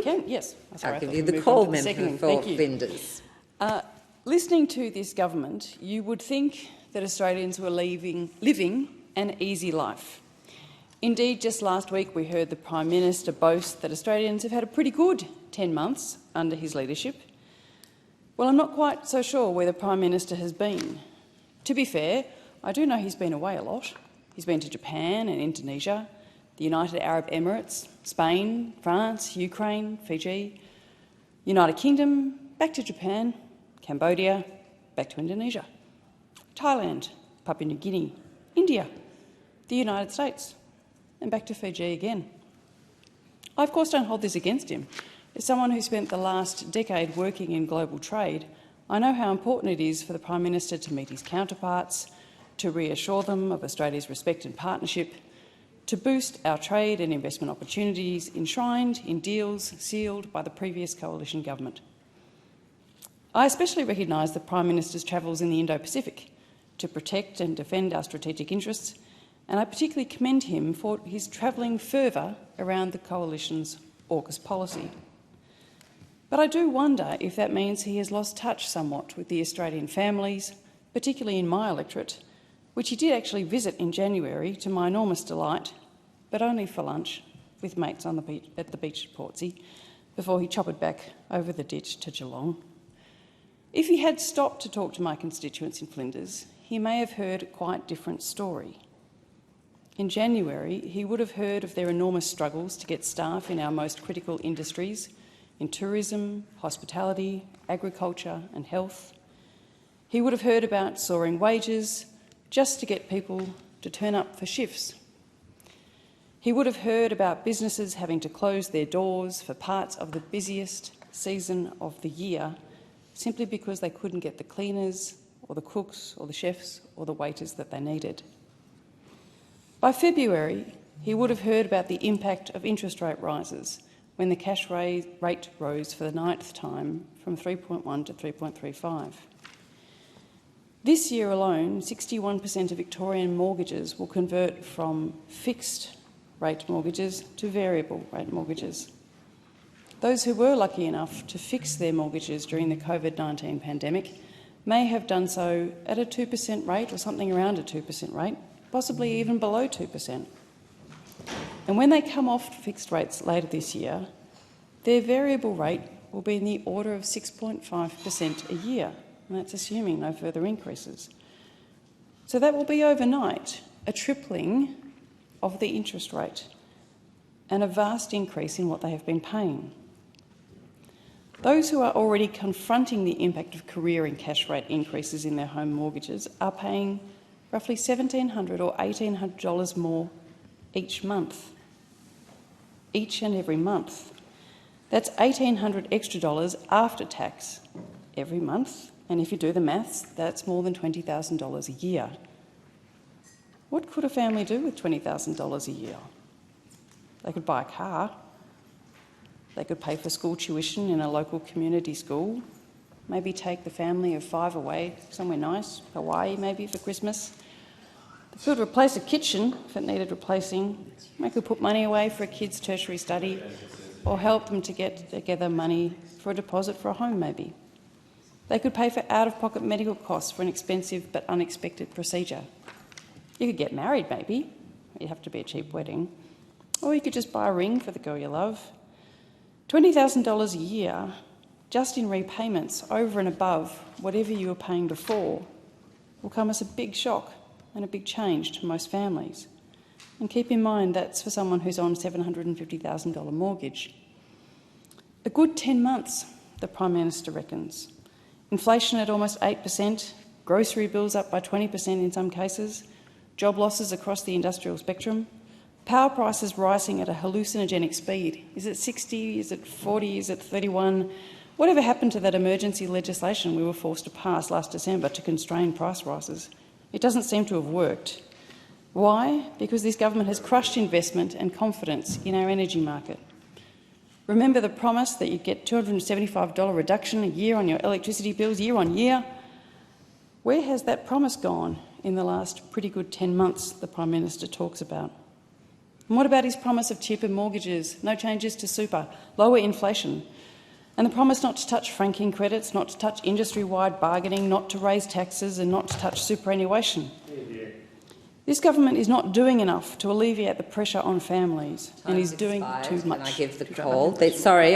can, yes. Sorry, I'll give you the call member for Flinders. Listening to this government, you would think that Australians were living an easy life. Indeed, just last week we heard the Prime Minister boast that Australians have had a pretty good 10 months under his leadership. Well, I'm not quite so sure where the Prime Minister has been. To be fair, I do know he's been away a lot. He's been to Japan and Indonesia, the United Arab Emirates, Spain, France, Ukraine, Fiji, United Kingdom, back to Japan, Cambodia, back to Indonesia, Thailand, Papua New Guinea, India, the United States, and back to Fiji again. I, of course, don't hold this against him. As someone who spent the last decade working in global trade, I know how important it is for the Prime Minister to meet his counterparts, to reassure them of Australia's respect and partnership, to boost our trade and investment opportunities enshrined in deals sealed by the previous coalition government. I especially recognise the Prime Minister's travels in the Indo-Pacific to protect and defend our strategic interests, and I particularly commend him for his travelling further around the coalition's AUKUS policy. But I do wonder if that means he has lost touch somewhat with the Australian families, particularly in my electorate, which he did actually visit in January to my enormous delight, but only for lunch with mates on the beach, at the beach at Portsea, before he choppered back over the ditch to Geelong. If he had stopped to talk to my constituents in Flinders, he may have heard a quite different story. In January, he would have heard of their enormous struggles to get staff in our most critical industries, in tourism, hospitality, agriculture and health. He would have heard about soaring wages just to get people to turn up for shifts. He would have heard about businesses having to close their doors for parts of the busiest season of the year simply because they couldn't get the cleaners or the cooks or the chefs or the waiters that they needed. By February, he would have heard about the impact of interest rate rises when the cash rate rose for the 9th time from 3.1 to 3.35. This year alone, 61% of Victorian mortgages will convert from fixed-rate mortgages to variable-rate mortgages. Those who were lucky enough to fix their mortgages during the COVID-19 pandemic may have done so at a 2% rate or something around a 2% rate, possibly even below 2%. And when they come off fixed rates later this year, their variable rate will be in the order of 6.5% a year, and that's assuming no further increases. So that will be overnight a tripling of the interest rate and a vast increase in what they have been paying. Those who are already confronting the impact of career and cash rate increases in their home mortgages are paying roughly $1,700 or $1,800 more each month, each and every month. That's $1,800 extra dollars after tax every month, and if you do the maths, that's more than $20,000 a year. What could a family do with $20,000 a year? They could buy a car. They could pay for school tuition in a local community school, maybe take the family of 5 away somewhere nice, Hawaii maybe for Christmas. They could replace a kitchen if it needed replacing. They could put money away for a kid's tertiary study or help them to get together money for a deposit for a home maybe. They could pay for out-of-pocket medical costs for an expensive but unexpected procedure. You could get married maybe. It'd have to be a cheap wedding. Or you could just buy a ring for the girl you love. $20,000 a year just in repayments over and above whatever you were paying before will come as a big shock and a big change to most families. And keep in mind that's for someone who's on a $750,000 mortgage. A good 10 months, the Prime Minister reckons. Inflation at almost 8%, grocery bills up by 20% in some cases, job losses across the industrial spectrum, power prices rising at a hallucinogenic speed. Is it 60? Is it 40? Is it 31? Whatever happened to that emergency legislation we were forced to pass last December to constrain price rises? It doesn't seem to have worked. Why? Because this government has crushed investment and confidence in our energy market. Remember the promise that you'd get $275 reduction a year on your electricity bills year on year? Where has that promise gone in the last pretty good 10 months the Prime Minister talks about? And what about his promise of cheaper mortgages, no changes to super, lower inflation, and the promise not to touch franking credits, not to touch industry-wide bargaining, not to raise taxes and not to touch superannuation? This government is not doing enough to alleviate the pressure on families and is doing too much. Can I give the call? Sorry.